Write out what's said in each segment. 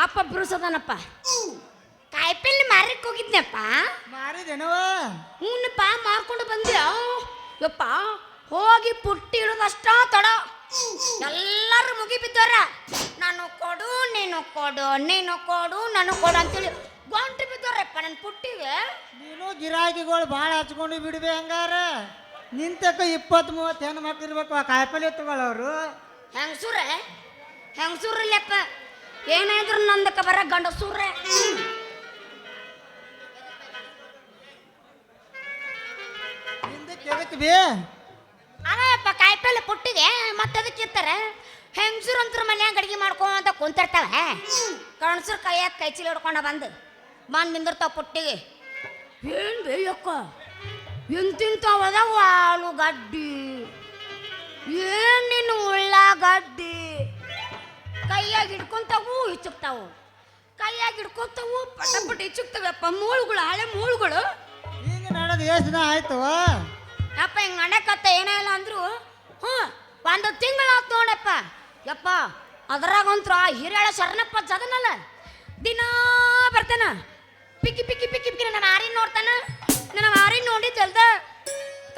ಅಪ್ಪ ಬಿರುಸದನಪ್ಪ ಕಾಯಿಪಲ್ಲೆ ಮಾರಕ್ಕೆ ಹೋಗಿದ್ನಪ್ಪ. ಮಾರಿದೇನವ? ಹ್ಞೂನಪ್ಪ ಮಾರ್ಕೊಂಡು ಬಂದ್ಯ. ಯಪ್ಪ ಹೋಗಿ ಪುಟ್ಟಿ ಇಡೋದಷ್ಟ ತಡ ಎಲ್ಲರೂ ಮುಗಿ ಬಿದ್ದಾರ. ನಾನು ಕೊಡು ನೀನು ಕೊಡು ನೀನು ಕೊಡು ನಾನು ಕೊಡು ಅಂತೇಳಿ ಗೊಂಟು ಬಿದ್ದಾರಪ್ಪ ನನ್ನ ಪುಟ್ಟಿಗೆ. ನೀನು ಗಿರಾಕಿಗಳು ಭಾಳ ಹಚ್ಕೊಂಡು ಬಿಡ್ಬೇ ಹಂಗಾರ. ನಿಂತಕ್ಕ 20-30 ಹೆಣ್ಣು ಮಕ್ಳು ಇರ್ಬೇಕು ಆ ಕಾಯಿಪಲ್ಲೆ ತಗೊಳ್ಳೋರು. ಹೆಂಗಸೂರಲ್ಲಪ್ಪ ಏನಾದ್ರು ನಂದಕ್ಕೆ ಬರ ಗಂಡಸೂರ್ರೆ. ಹಿಂದಕ್ಕೆ ಎದಕ್ಕೆ ಬೇ? ಅದಪ್ಪ ಕಾಯಿಪಲ್ಲೆ ಪುಟ್ಟಿಗೆ ಮತ್ತೆ ಅದಕ್ಕೆ ಇರ್ತಾರೆ. ಹೆಂಗಸೂರು ಅಂತರ ಮನ್ಯಾಗ ಅಡಿಗೆ ಮಾಡ್ಕೊಂತ ಕುಂತಿರ್ತಾವೆ. ಗಂಡಸರು ಕೈಯಾಗ ಕೈ ಚೀಲ ಹಿಡ್ಕೊಂಡ ಬಂದು ನಿಂದಿರ್ತಾವ ಪುಟ್ಟಿಗೆ. ಏನು ಬೇಯಕ್ಕ ಎಂತಿಂತವದಾವ ಆಲೂಗಡ್ಡಿ ಏನು ನಿನ್ನ ಉಳ್ಳಾಗಡ್ಡಿ ಕೈಯಾಗ ಹಿಡ್ಕೊಂತಾವು ಹಿಚ್ಚುಕ್ತಾವು ಕೈಯಾಗ ಹಿಡ್ಕೊಂತಾವು ಪಟ ಪಟ ಹಿಚ್ಚುಕ್ತಾವಪ್ಪ. ಮೂಳುಗಳು ಹಳೆ ಮೂಳುಗಳು ಈಗ ನಡೆದು ಎಷ್ಟು ದಿನ ಆಯ್ತು? ಯಪ್ಪ ಹಿಂಗೆ ನಡೆಕತ್ತ ಏನೇ ಇಲ್ಲ ಅಂದ್ರು ಒಂದು ತಿಂಗಳಾಯ್ತು ನೋಡಪ್ಪ. ಯಪ್ಪ ಅದ್ರಾಗಂತ್ರ ಆ ಹಿರಿಯಳ ಶರಣಪ್ಪ ಜದನಲ್ಲ ದಿನ ಬರ್ತಾನ ಪಿಕ್ಕಿ ಪಿಕ್ಕಿ ಪಿಕ್ಕಿ ಪಿಕ್ಕಿ ನನ್ನ ಆರಿನ ನೋಡ್ತಾನ. ನನ್ನ ಆರಿನ ನೋಡಿದ್ದಲ್ದ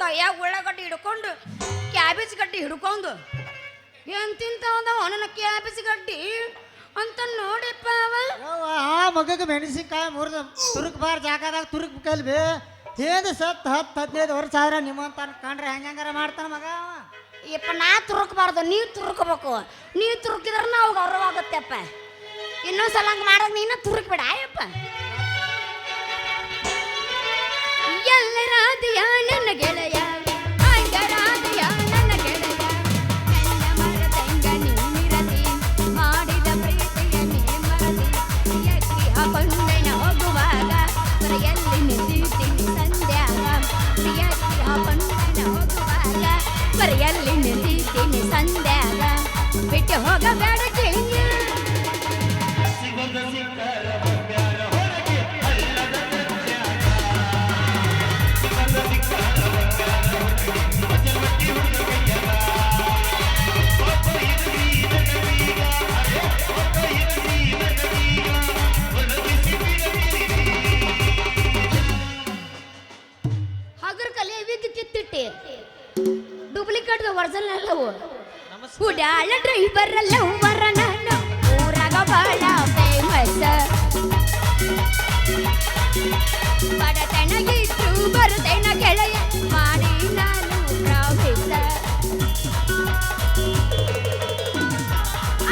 ಕೈಯಾಗ ಉಳ್ಳಾಗಡ್ಡಿ ಹಿಡ್ಕೊಂಡು ಕ್ಯಾಬೇಜ್ ಗಡ್ಡಿ ಹಿಡ್ಕೊಂಡು ಏನ್ ತಿಂತಾವ ನನ್ನ ಕ್ಯಾಬೇಜ್ ಗಡ್ಡಿ ಅಂತ ನೋಡಿಪ್ಪ ಅವ. ಆ ಮಗಗೆ ಮೆಣಸಿನ್ಕಾಯಿ ಮುರಿದು ತುರುಕ್ ಬಾರ್ ಜಾಗದಾಗ ತುರುಕ್ ಕಲ್ಬಿ ಹೇಗೆ 10-15 ವರ್ಷ ಆದ್ರೆ ನಿಮ್ಮಂತ ಕಂಡ್ರೆ ಹೆಂಗಾರ ಮಾಡ್ತಾನ ಮಗ. ಯಪ್ಪ ನಾ ತುರುಕಬಾರ್ದು ನೀವು ತುರುಕಬೇಕು. ನೀವು ತುರುಕಿದ್ರೆ ನಾವು ಗೌರವಾಗುತ್ತೆಪ್ಪ. ಇನ್ನೊಂದ್ಸಲ ಹಂಗೆ ಮಾಡಕ್ ನೀನು ತುರುಕ್ಬೇಡ ಅಯ್ಯಪ್ಪ. ಎಲ್ಲರಾದಿಯ ನನ್ನ ಗೆಳೆಯ ಅಂಗರಾದಿಯ ನನ್ನ ಗೆಳೆಯ ನನ್ನ ಮರದಂಗ ನೀರದಿ ಮಾಡಿದ ಪ್ರೀತಿಯ ನೀ ಮರದಿ ಎಕ್ಕಿ ಹಾಕೊಂಡೆನ ಹೋಗುವಾಗ ಮರೆಯಲ್ಲಿ ನಿಂತಿದ್ದೀನಿ ಸಂಧ್ಯಾಗ ಎಕ್ಕಿ ಹಾಕೊಂಡೆನ ಹೋಗುವಾಗ ಮರೆಯಲ್ಲಿ ನಿಂತಿದ್ದೀನಿ ಸಂಧ್ಯಾಗ ಬಿಟ್ಟು ಹೋಗಬೇಡ ಗೆಳೆಯ. ಡೂಪ್ಲಿಕೇಟ್ ಒರಿಜಿನಲ್ ಎಲ್ಲವು ಉಡಾಳ ಡ್ರೈವರ್ ಲವ್ವರ ನಾನು ಊರಾಗ ಬಾಳ ಫೇಮಸ್. ಬಡತನ ಇದ್ರು ಬರುತ್ತೇನ ಗೆಳೆಯ ಮಾಡಿ ನಾನು ಪ್ರಾಮಿಸ.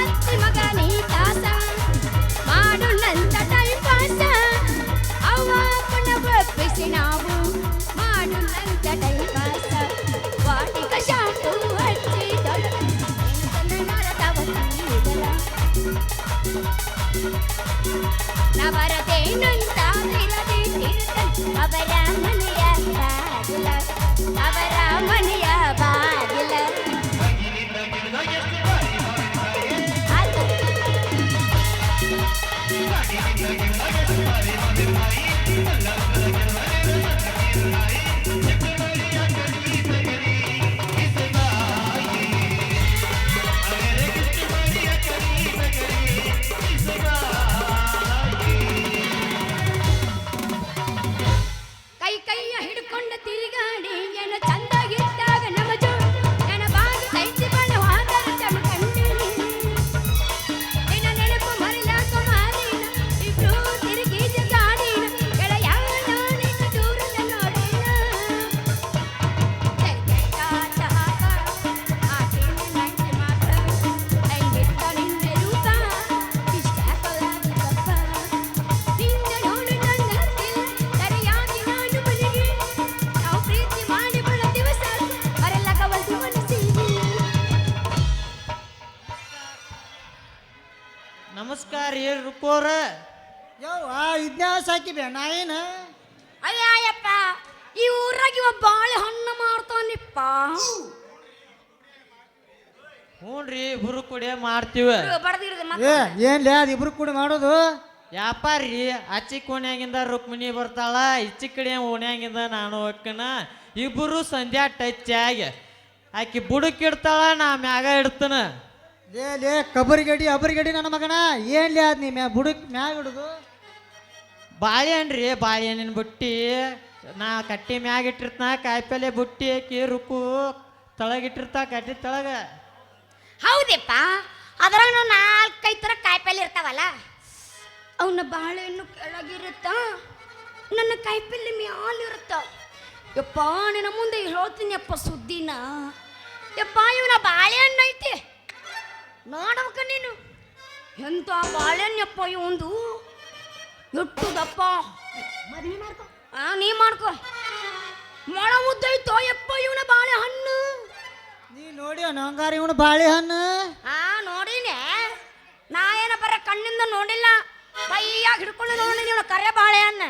ಅಂತಿಮ ಗಣಿತಾಸ ಮಾಡು ನಂತ ಟೈಮ್ ಪಾಸ ಅವ ಪುನಃ ಒಪ್ಪಿಸಿ ನಾವು ಮಾಡು ನಂತ ಟೈಮ್ ಪಾಸ. ವಾಟಿಕ ಶಾಂಪು ಹಚ್ಚಿದಳು ನವರದೇನಂತ ಅವರ ಮನೆಯ ಬಾಗಿಲ ಅವರ ಮನೆಯ ಬಾಗಿಲ. ಕೈಯ ಹಿಡ್ಕೊಂಡ ತಿರುಗಾಡಿ ಏನ ಚಂದಾಗಿದ್ದಾಗ ನಮ್ಮ ಜೋಡು ನನ್ನ ಬಾಗಿ ಕೈಸಿ ಬಣ್ಣ ಹಾದರ ಚಮಕಂಡಿನಿ ನಿನ್ನ ನೆನಪು ಮರಿಲಾಕ ಮಾರಿನ ಇಬ್ರು ತಿರುಗಿದ ಗಾಡಿನ ಗೆಳೆಯ ನಿನ್ನ ದೂರದ ನೋಡಿನ ಕಾಟ ಹಾಕ ಆಟಿನ ನಂಟಿ ಮಾತ್ರ ಹೆಂಗಿತ್ತ ನಿನ್ನ ರೂಪ ಇಷ್ಟ ಕೊಲಾಗಿದ್ದಪ್ಪ ನಿನ್ನ ನೋಡು ನನ್ನ ಸರಿಯಾಗಿ ನಾನು ಮನೆಗೆ ನಾವು ಪ್ರೀತಿ ಮಾಡಿ ಬಳ ದಿವಸ ಅವರೆಲ್ಲ ಕವಲ್ದು ಮನಸ್ಸಿಗೆ. ನಮಸ್ಕಾರ ರುಕೋರ. ಯವ್ವ ಇದ್ಯಾವ ಸಾಕಿಬೆ ನಾಯೇನ? ಅಯ್ಯಪ್ಪ ಈ ಊರಾಗ ಇವ ಬಾಳೆ ಹಣ್ಣು ಮಾಡ್ತಾನಿಪ್ಪ. ಹ್ಞೂನ್ರಿ ಇಬ್ರು ಕೂಡ ಮಾಡ್ತೀವಿ. ಏ ಏನ್ಲೇ ಅದು ಇಬ್ರು ಕೂಡ ಮಾಡೋದು? ವ್ಯಾಪಾರಿ ಆಚಿ ಕೋಣ್ಯಾಗಿಂದ ರುಕ್ಮಿಣಿ ಬರ್ತಾಳ, ಈಚಿ ಕಡೆ ಓಣ್ಯಾಗಿಂದ ನಾನು ಹೋಗ್ಕನ. ಇಬ್ಬರು ಸಂಧ್ಯಾ ಟಚ್ ಆಗಿ ಆಕಿ ಬುಡಕ್ ಇಡ್ತಾಳ, ನಾ ಮ್ಯಾಗ ಇಡ್ತಾನ. ಲೇ ಕಬರಿಗಡಿ ನನ್ನ ಮಗನ ಏನ್ಲೇ ಅದ್ ನೀ ಬುಡಕ್ ಮ್ಯಾಗ ಹಿಡುದು ಬಾಳೆಹಣ್ಣು ರೀ ಬಾಳೆಹಣ್ಣಿನ ಬುಟ್ಟಿ ನಾ ಕಟ್ಟಿ ಮ್ಯಾಗ ಇಟ್ಟಿರ್ತನ ಕಾಯಿಪಲ್ಲೆ ಬುಟ್ಟಿ ಹಾಕಿ ರುಕ್ಕು ತಳಗಿಟ್ಟಿರ್ತಾ ಕಟ್ಟಿ ತಳಗ. ಹೌದಪ್ಪ, ಅದ್ರಾಗ ನಾವು 4-5 ಥರ ಕಾಯಿಪಲ್ಲೆ ಇರ್ತಾವಲ್ಲ, ಅವನ್ನ ಬಾಳೆಹಣ್ಣು ಕೆಳಗಿರುತ್ತ, ನನ್ನ ಕಾಯಿಪಲ್ಲೆ ಮ್ಯಾಲಿರುತ್ತ. ಯಪ್ಪ ನಿನ್ನ ಮುಂದೆ ಹೇಳ್ತೀನಿ ಅಪ್ಪ ಸುದ್ದಿನ. ಯಪ್ಪ ಇವನ ಬಾಳೆಹಣ್ಣು ಐತಿ ನೋಡ್ಬೇಕ ನೀನು, ಎಂತ ಬಾಳೆಹಣ್ಣಪ್ಪ ಇವಂದು, ಎಟ್ಟುದಪ್ಪ. ನೀ ಮಾಡ್ಕೊ, ಮೊಳ ಮುದ್ದೈತೋ ಯಪ್ಪ ಇವನ ಬಾಳೆಹಣ್ಣು. ನೀ ನೋಡಿ ಹಂಗಾರ ಇವನು ಬಾಳೆಹಣ್ಣು. ನೋಡಿನೇ, ನಾ ಏನ ಬರ ಕಣ್ಣಿಂದ ನೋಡಿಲ್ಲ, ಕೈಯಾಗ ಹಿಡ್ಕೊಂಡು ನೋಡಿ ಇವನ ಕರೆ ಬಾಳೆಹಣ್ಣು.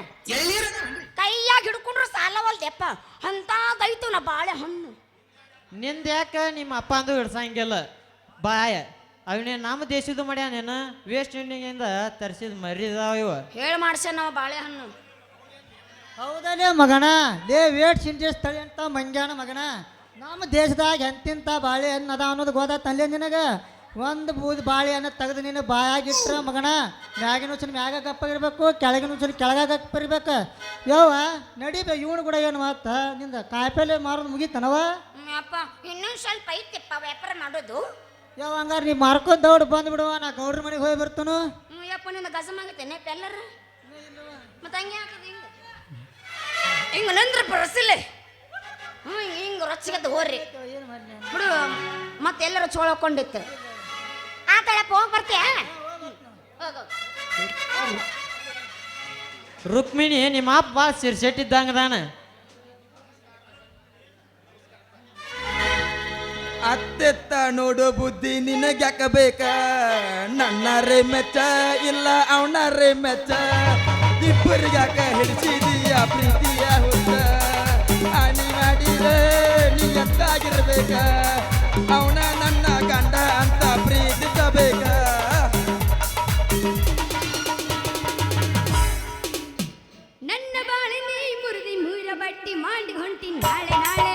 ಕೈಯಾಗ ಹಿಡ್ಕೊಂಡ್ರು ಸಾಲವಲ್ದೆಪ್ಪ, ಅಂತದೈತು ನಾ ಬಾಳೆಹಣ್ಣು. ನಿಂದ ಯಾಕ ನಿಮ್ಮ ಅಪ್ಪ ಅಂದು ಹಿಡ್ಸಂಗಿಲ್ಲ ಬಾಯ, ಅವನೇ ನಮ್ಮ ದೇಶದ್ದು ಮಾಡ್ಯಾನೇನು, ವೆಸ್ಟ್ ಇಂಡಿಯಾದಿಂದ ತರಿಸಿದ ಮರಿದಾವ ಇವ. ಹೇಳಿ ಮಾಡ್ಸ ನಾವು ಬಾಳೆಹಣ್ಣು. ಹೌದಲ್ಲೇ ಮಗನ, ವೇಟ್ ಸಿಂಜೆ ಸ್ಥಳಿ ಅಂತ ಮಂಗ್ಯಾನ ಮಗನ. ನಮ್ಮ ದೇಶದಾಗ ಎಂತಿಂತ ಬಾಳೆಹಣ್ಣು ಅದ ಅನ್ನೋದು ಗೊತ್ತಾತಲ್ಲೇ ನಿನಗೆ. ಒಂದು ಬೂದ್ ಬಾಳೆಹಣ್ಣು ತೆಗೆದು ನೀನು ಬಾಯಾಗಿಟ್ರ ಮಗನ, ಮ್ಯಾಗಿನ ಉಚ್ಚನ ಮ್ಯಾಗ ಗಪ್ಪಾಗಿರ್ಬೇಕು, ಕೆಳಗಿನ ಉಚ್ಚನ ಕೆಳಗ ಗಪ್ಪಿರ್ಬೇಕು. ಯವ್ವ ನಡಿಬೇಕು ಇವನು ಕೂಡ ಏನು ಮಾತ ನಿಂದ ಕಾಯಿಪಲ್ಲೆ ಮಾರೋದು ಮುಗೀತನವ. ಅಪ್ಪ ಇನ್ನೊಂದು ಸ್ವಲ್ಪ ಐತಿಪ್ಪ ವ್ಯಾಪಾರ ಮಾಡೋದು. ಯಾವ ಹಂಗಾರ ನೀ ಮಾರ್ಕೊಂಡ್ ದೌಡ್ ಬಂದ್ಬಿಡುವ, ನಾ ಗೌಡ್ರ ಮನೆಗೆ ಹೋಗಿ ಬರ್ತನು. ಯಪ್ಪ ನಿಂದ ಗಜಮಾಗತ್ತೇನೆ ಎಲ್ಲರ ಮತ್ತೆ ಹಂಗೆ ಹಾಕದು ಹಿಂಗ ನಂದ್ರ ಬರಸಿಲ್ಲ. ಹಿಂಗ ರೊಚ್ಚಿಗದ್ದು ಹೋರ್ರಿ ಬಿಡು, ಮತ್ತೆ ಎಲ್ಲರೂ ಚೋಳಕೊಂಡಿತ್ತು. ಆತಳಪ್ಪ ಹೋಗಿ ಬರ್ತೀಯ? ರುಕ್ಮಿಣಿ ನಿಮ್ಮ ಅಪ್ಪ ಭಾಳ ಸಿರ್ಸೆಟ್ಟಿದ್ದಂಗದಾನ. ಅತ್ತೆತ್ತ ನೋಡು ಬುದ್ಧಿ ನಿನಗ್ಯಾಕ ಬೇಕ, ನನ್ನರೇ ಮೆಚ್ಚ ಇಲ್ಲ ಅವನರೇ ಮೆಚ್ಚ, ಇಬ್ಬರಿಗ್ಯಾಕ ಹಿಡಿಸಿದೀಯ ಪ್ರೀತಿಯ ಹುತ್ತ, ಹಾನಿ ಮಾಡಿದ್ರೆ ನೀ ಎತ್ತಾಗಿರ್ಬೇಕ, ಅವನ ನನ್ನ ಗಂಡ ಅಂತ ಪ್ರೀತಿಸಬೇಕ. ನನ್ನ ಬಾಳೆ ನೀ ಮುರಿದಿ ಮೂರ ಬಟ್ಟಿ ಮಾಡಿ ಹೊಂಟಿ ನಾಳೆ ನಾಳೆ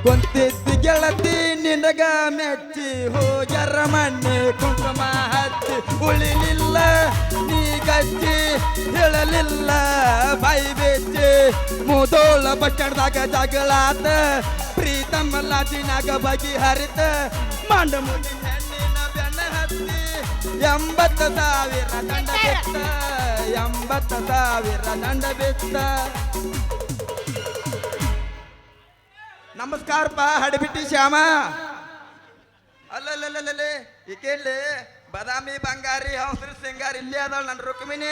ಕೊಂತಿದ್ದ ಗೆಳತಿ ನಿನಗ ಮೆಚ್ಚಿ ಹೋಗ್ಯಾರ ಮಣ್ಣೆ ಕುಂಕುಮ ಹಚ್ಚಿ, ಉಳಿಲಿಲ್ಲ ನೀ ಗಚ್ಚಿ ಹೇಳಲಿಲ್ಲ ಬಾಯಿ ಬೆಚ್ಚಿ, ಮುದೋಳ ಬಟ್ಟಡ್ದಾಗ ಜಗಳಾತ, ಪ್ರೀತಮ್ಮ ಲಾಜಿನಾಗ ಬಗೆ ಹರಿತ, ಮಂಡ ಮುಗಿ ಹೆಣ್ಣಿನ ಬೆನ್ನ ಹತ್ತಿ, 80,000 ದಂಡ ಬೆತ್ತ, 80,000 ದಂಡ ಬೆತ್ತ. ನಮಸ್ಕಾರಪ್ಪ ಹಡಬಿಟ್ಟಿ ಶ್ಯಾಮ. ಅಲ್ಲಲ್ಲೇ ಈಕೆಲ್ಲಿ ಬದಾಮಿ ಬಂಗಾರಿ ಹೌಸ್ರಿ ಸಿಂಗಾರಿ ಇಲ್ಲೇ ಅದಾಳ ನನ್ನ ರುಕ್ಮಿಣಿ.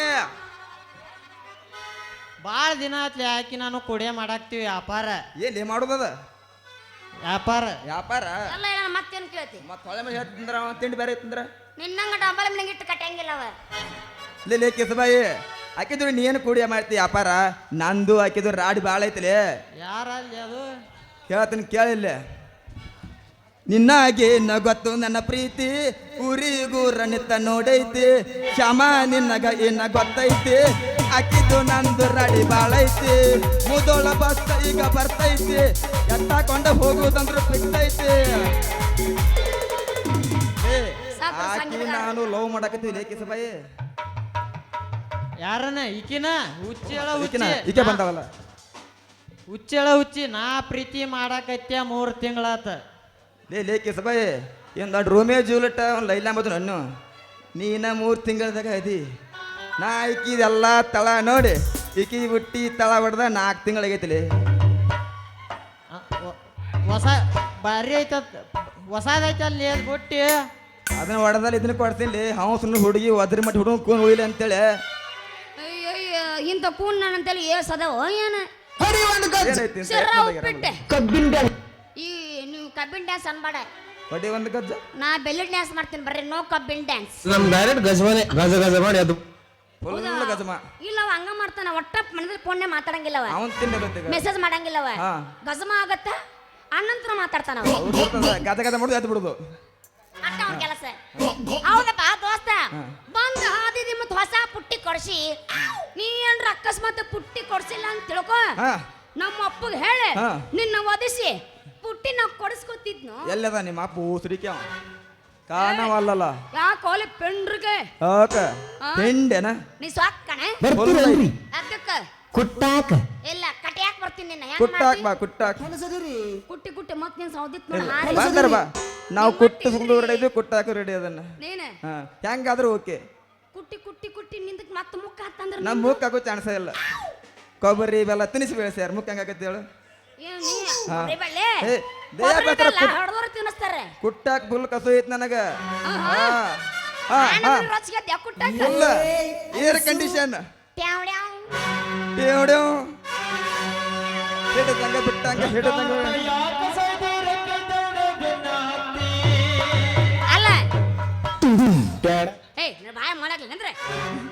ಭಾಳ ದಿನ ಆತ್ಲಿ ಹಾಕಿ ನಾನು ಕುಡಿಯ ಮಾಡಾಕ್ತಿವಿ ವ್ಯಾಪಾರ. ಎಲ್ಲಿ ಮಾಡೋದದ ವ್ಯಾಪಾರ ವ್ಯಾಪಾರ? ಎಲ್ಲ ಹೇಳ ಮತ್ತೇನು ಕೇಳ್ತಿ? ಮತ್ತೆ ಹೊಳೆ ಮೇಲೆ ತಿಂದ್ರ ತಿಂಡಿ ಬೇರೆ ತಿಂದ್ರ ನಿನ್ನಂಗ ಡಬಲ್ ಮನೆಗೆ ಇಟ್ಟು ಕಟ್ಟಂಗಿಲ್ಲ ಅವ. ಲೇ ಕಿಸಬಾಯಿ ಹಾಕಿದ್ರು ನೀ ಏನು ಕುಡಿಯ ಮಾಡ್ತಿ ವ್ಯಾಪಾರ? ನಂದು ಹಾಕಿದ್ರು ರಾಡಿ ಭಾಳ ಐತಿಲೇ. ಯಾರಲ್ಲಿ ಅದು ಕೇಳ್ತೀನಿ ಕೇಳಿಲ್ಲ. ನಿನ್ನಾಗೆ ಇನ್ನ ಗೊತ್ತು ನನ್ನ ಪ್ರೀತಿ, ಊರಿಗೂರ ನಿತ್ತ ನೋಡೈತಿ, ಶ್ಯಾಮ ನಿನ್ನಗ ಇನ್ನ ಗೊತ್ತೈತಿ, ಹಾಕಿದ್ದು ನಂದು ರಾಡಿ ಬಾಳೈತಿ, ಮುದೋಳ ಬಸ್ ಈಗ ಬರ್ತೈತಿ, ಎತ್ತಾಕೊಂಡ ಹೋಗುದಂದ್ರು ಬಿಡ್ತೈತಿ. ಆಕಿ ನಾನು ಲವ್ ಮಾಡಕತ್ತೀವಿ ಲೇಕಿಸ ಬಾಯಿ. ಯಾರನ್ನ ಈಕಿನ ಹುಚ್ಚೇಳ ಈಕೆ ಬಂದವಲ್ಲ ಹುಚ್ಚೇಳ ಹುಚ್ಚಿ, ನಾ ಪ್ರೀತಿ ಮಾಡಾಕತ್ಯ 3 ತಿಂಗಳಾತ. ಲೇಕಿಸ ಬಾಯಿ ಏನು ದೊಡ್ಡ ರೋಮೇ ಜೂಲಟ ಒಂದು ಲೈಲಾ ಮದು ನನ್ನು ನೀನ 3 ತಿಂಗಳದಾಗ ಅದಿ. ನಾ ಈಕಿದೆಲ್ಲ ತಳ ನೋಡಿ ಈಕಿ ಹುಟ್ಟಿ ತಳ ಹೊಡೆದ 4 ತಿಂಗಳಾಗೈತಿಲಿ. ಹೊಸ ಬಾರಿ ಐತ, ಹೊಸದೈತಲ್ಲಿ ಬುಟ್ಟಿ. ಅದನ್ನ ಹೊಡೆದಲ್ಲಿ ಇದನ್ನ ಕೊಡ್ತೀನಿ. ಹೌಸನ್ನು ಹುಡುಗಿ ಒದ್ರಿ ಮಟ್ಟ ಹುಡುಗ ಕೂನ್ ಉಳಿಲಿ ಅಂತೇಳಿ. ಅಯ್ಯಯ್ಯ ಇಂಥ ಕೂನ್ ನಂತೇಳಿ ಏಸದವ ಏನ ಏನೈತಿ ಈ ನೀವು ಕಬ್ಬಿನ ಡ್ಯಾನ್ಸ್ ಅನ್ಬೇಡ. ಕೊಡಿ ಒಂದು ಗಜ್ಜ. ನಾ ಬೆಲ್ಲಡ್ ಡ್ಯಾನ್ಸ್ ಮಾಡ್ತೀನಿ ಬರ್ರಿ, ನೋ ಕಬ್ಬಿನ ಡ್ಯಾನ್ಸ್. ನಮ್ ಡೈರೆಕ್ಟ್ ಗಜವಾನೆ ಗಜ ಗಜ ಮಾಡಿ ಅದು ಫುಲ್ ಗಜಮ. ಇಲ್ಲ ಅವ ಹಂಗ ಮಾಡ್ತಾನ, ಒಟ್ಟ ಮನದಲ್ಲಿ ಫೋನ್ನೇ ಮಾತಾಡಂಗಿಲ್ಲವ, ಅವನ್ ತಿನ್ನಬೇಕು ಮೆಸೇಜ್ ಮಾಡಂಗಿಲ್ಲವ, ಹಾ. ಗಜಮ ಆಗತ್ತ ಅಣ್ಣಂತರ ಮಾತಾಡ್ತಾನವ. ಗಜ ಗಜ ಮಾಡುದು ಎದ್ದು ಬಿಡುದು. ಅಟ್ಟ ಅವ್ನ ಕೆಲಸ. ಹೌದಪ್ಪ ದೋಸ್ತ, ಬಂದ ಹಾದಿದಿ ಮತ್ ಹೊಸ ಪುಟ್ಟಿ ಕೊಡ್ಸಿ, ನೀ ಏನ್ರ ಅಕಸ್ಮಾತ್ ಪುಟ್ಟಿ ಕೊಡ್ಸಿಲ್ಲ ಅಂತ ತಿಳ್ಕೊ, ಹಾ ನಮ್ಮ ಅಪ್ಪಗೆ ಹೇಳಿ ಹಾ. ನಿನ್ನ ಒದಿಸಿ ಪುಟ್ಟಿ ನಾವು ಕೊಡಿಸ್ಕೊತಿದ್ನು. ಎಲ್ಲದ ನಿಮ್ಮ ಅಪ್ಪ ಊಸರಿಕೆ ಅವ ಕಾಣವಲ್ಲಲ್ಲ. ಯಾಕೆ ಹೋಲಿ ಪೆಂಡ್ರಿಗೆ ಓಕ ಹಾ? ತಿಂಡೆನ ನೀ ಸಾಕಣೆ ಬರ್ತೀರಲ್ರಿ ಅದಕ್ಕ ಕುಟ್ಟಾಕ ಇಲ್ಲ ಕಟಿಯಾಕ್ ಬರ್ತೀನಿ ನಿನ್ನ. ಹೆಂಗ್ ಕುಟ್ಟಾಕ್ ಮಾಡ್ತಿ? ಬಾ ಕುಟ್ಟಾಕ್ ಕುಟ್ಟಿ ಕುಟ್ಟಿ ಮತ್ ನೀನ್ ಸೌದಿತ್ ನೋಡಿ ಹಾರಿ ಬಂದರ ಬಾ. ನಾವು ಕುಟ್ಟು ರೆಡಿ ಇದೀವಿ, ಕುಟ್ಟಾಕು ರೆಡಿ ಅದನ್ನ. ನೀನು ಹಾ ಹೆಂಗಾದ್ರೂ ಓಕೆ. ಕುಟ್ಟಿ ಕುಟ್ಟಿ ಕುಟ್ಟಿ ನಿಂದಕ್ ಮತ್ತ ಮುಖ ಹತ್ತಂದ್ರ ನಮ್ಮ ಮೂಕಾಗೂ ಚಾನ್ಸ ಇಲ್ಲ. ಕೊಬ್ಬರಿ ಬೆಲ್ಲ ತಿನ್ನಿಸಿ ಬೆಳೆಸ್ಯಾರ, ಮುಖ ಹೆಂಗಾಗತ್ತೆ ಹೇಳು. ಹಾ. ಏ, ದೇಹ ಬೇಕಾರ ಹೊಡೆದವ್ರು ತಿನ್ನಿಸ್ತಾರೆ. ಕುಟ್ಟಾಕ್ ಫುಲ್ ಕಸು ಐತ್ ನನಗ. ಆಹಾ. ಹಾ ಹಾ ಹಾ ರೊಚ್ಚಿಗೆ ಕುಟ್ಟಾಕ ಫುಲ್ ಏರ್ ಕಂಡೀಷನ್. ಟ್ಯಾವ್ ಟ್ಯಾವ್. ಹಿಡದಂಗ ಬಿಟ್ಟಂಗ ಹಿಡದಂಗ. ಅಲ್ಲ ಏಯ್ ನೀನು ಬಾಯ ಮಾಡಕ್ಲಿಲ್ಲ ಅಂದ್ರೆ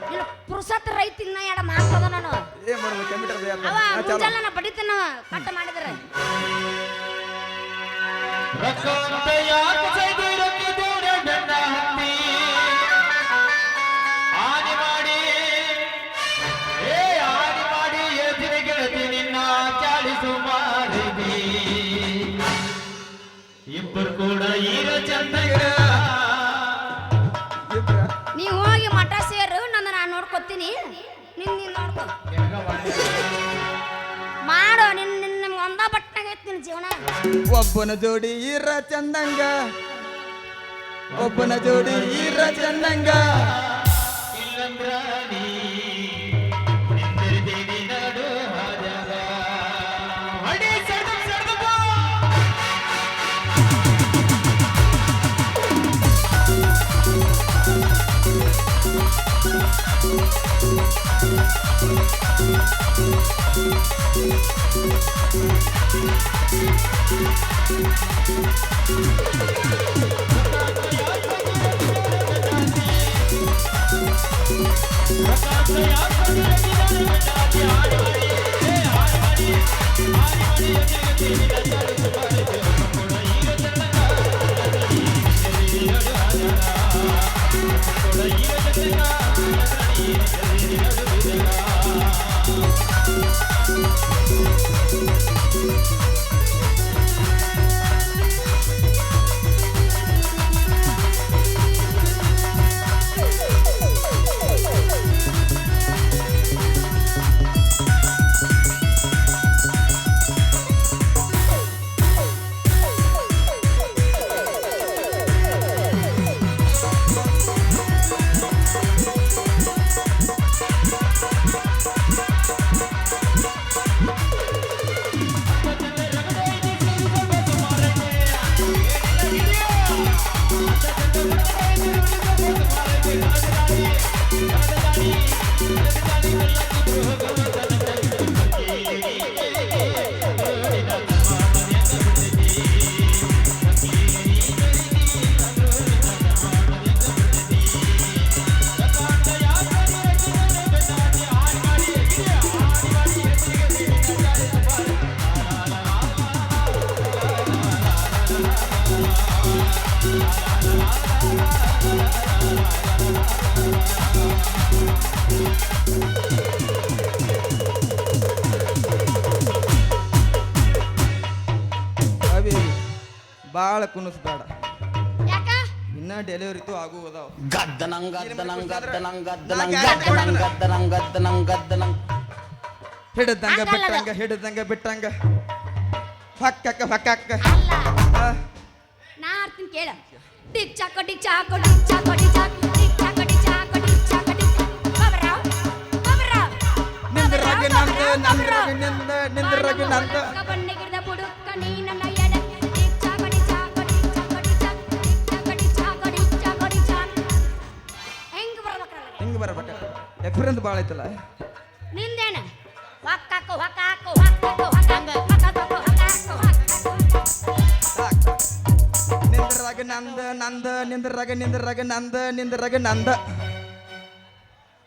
ನೀನು ಪುರುಷತ್ ರೈತಿನ ಎಡ ಮಾಡ್ತದ ನಾನು. ಏನ್ ಮಾಡ್ಬೇಕು ಕಂಪ್ಯೂಟರ್ ಅವ ಮುಂಜಾನೆ ನಾನು ಬಡಿತೇನ ಕಟ್ಟ ಮಾಡಿದ್ರೆ. ಇಬ್ಬರು ಕೂಡ ಈಗ ಚಂದ. ನೀವು ಹೋಗಿ ಮಠ ಸೇರು, ನನ್ನ ನಾನು ನೋಡ್ಕೊತೀನಿ, ನೀನ್ ನೋಡ್ಕೊ ಮಾಡೋ. ನಿನ್ನ ಒಂದ ಬಟ್ಟನಾಗೈತಿ ನಿನ್ನ ಜೀವನ. ಒಬ್ಬನ ಜೋಡಿ ಈರ ಚಂದಂಗ, ಒಬ್ಬನ ಜೋಡಿ ಈರ ಚಂದಂಗ. ಭಾಳ ಕುಣಿಸ್ಬೇಡ, ಯಾಕ ಇನ್ನ ಡೆಲಿವರಿತು ಆಗುವುದಾವ. ಹಿಡದಂಗ ಬಿಟ್ಟಂಗ ಹಿಡದಂಗ ಬಿಟ್ಟಂಗ ಹೊಕ್ಕಕ್ಕ ಹೊಕ್ಕಕ್ಕ. ಅಲ್ಲ ಆ, ನಾ ಆಡ್ತೀನಿ ಕೇಳ. ಡಿಕ್ ಚಾಕ ಡಿಕ್ ಚಾಕ ಡಿಕ್ ಚಾಕ ಡಿಕ್ ಚಾಕ ಡಿಕ್ ಚಾಕ ಡಿಕ್ ಚಾಕ ಡಿಕ್ ಚಾಕ ಡಿಕ್ ಬಾಬರಾವ್ ಬಾಬರಾವ್ ನಿಂದ್ರಾಗಿ ನಂದು ನಂದ್ರಾಗಿ ನಿಂದ ನಿಂದ್ರಾಗಿ ನಂದ. ಬಣ್ಣಗಿರ್ದ ಬುಡುಕ ನೀ ನನ್ನ ಎಡ ಡಿಕ್ ಚಾಕ ಡಿಕ್ ಚಾಕ ಡಿಕ್ ಚಾಕ ಡಿಕ್ ಚಾಕ ಡಿಕ್ ಚಾಕ ಡಿಕ್ ಚಾಕ ಡಿಕ್ ಚಾಕ. ಹೆಂಗ್ ಬರ್ಬೇಕಲ್ಲ ಹಿಂಗೆ ಬರ್ಬೇಕ. ಎಕ್ಸ್ಪೀರಿಯನ್ಸ್ ಭಾಳ ಐತಲ್ಲ. ನಿಂದೇನ ಹೊಕ್ಕಾಕು ಹೊಕ್ಕಾಕು ಹೊಕ್ಕಾಕು ಹೊಕ್ಕಾಕು ಹೊಕ್ಕಾಕು ಹೊಕ್ಕಾಕು ಹೊಕ್ಕಾಕು. ಸಾಕ್ ನಿಂದ್ರಾಗಿ ನಂದ ನಂದ ನಿಂದ್ರಗ ನಿಂದ್ರಗ ನಂದ ನಿಂದ್ರಗ ನಂದ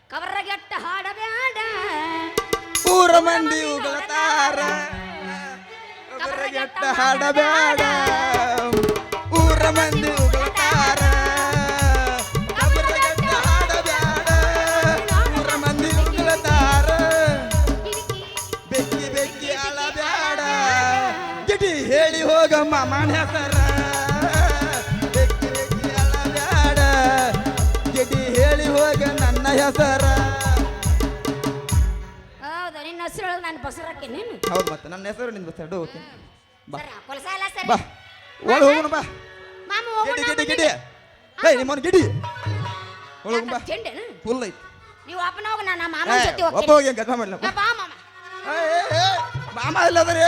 ಕವರಗೆಟ್ಟ ಹಾಡಬ್ಯಾಡ ಊರ ಮಂದಿ ಉಗಳತಾರ ಕವರಗೆಟ್ಟ ಹಾಡಬ್ಯಾಡ ಊರ ಮಂದಿ ಉಗಳತಾರ ಕವರಗೆಟ್ಟ ಹಾಡಬ್ಯಾಡ ಊರ ಮಂದಿ ಉಗಳತಾರ ಬೆಕ್ಕಿ ಬೆಕ್ಕಿ ಅಳಬ್ಯಾಡ ಗಿಟಿ ಹೇಳಿ ಹೋಗ ಮಾಮನ ಹೆಸರ ಬೆಕ್ಕಿ ಬೆಕ್ಕಿ ಅಳಬ್ಯಾಡ ಗಿಟಿ ಹೇಳಿ ಹೋಗ ನನ್ನ ಹೆಸರ ಹೌದು ನಿನ್ನ ಹೆಸರು ಹೇಳೋದು ನಾನು ಬಸರಕ್ಕೆ ನೀನು ಹೌದು ಮತ್ತೆ ನನ್ನ ಹೆಸರು ನಿಂದು ಸೆಡು ಹೋಗ್ತೀನಿ ಬಾ ಸರಿ ಕೊಲಸ ಎಲ್ಲ ಸರಿ ಬಾ ಒಳಗೆ ಹೋಗೋಣ ಬಾ ಮಾಮ ಗಿಡಿ ಹೋಗೋಣ ಗಿಡಿ ಗಿಡಿ ಏಯ್ ನಿಮ್ಮನ್ ಗಿಡಿ ಒಳಗೆ ಬಾ ಚೆಂಡೇನು ಫುಲ್ ಐತಿ ನೀವು ಅಪ್ಪನ ಹೋಗ ನಾನು ಮಾಮನ ಜೊತೆ ಒಬ್ಬ ಹೋಗ್ತೀನಿ ಹೋಗಿ ಗದ್ಮ ಮಾಡಲ್ಲ ಬಾ ಮಾಮ ಮಾಮ ಇಲ್ಲದ್ರಿ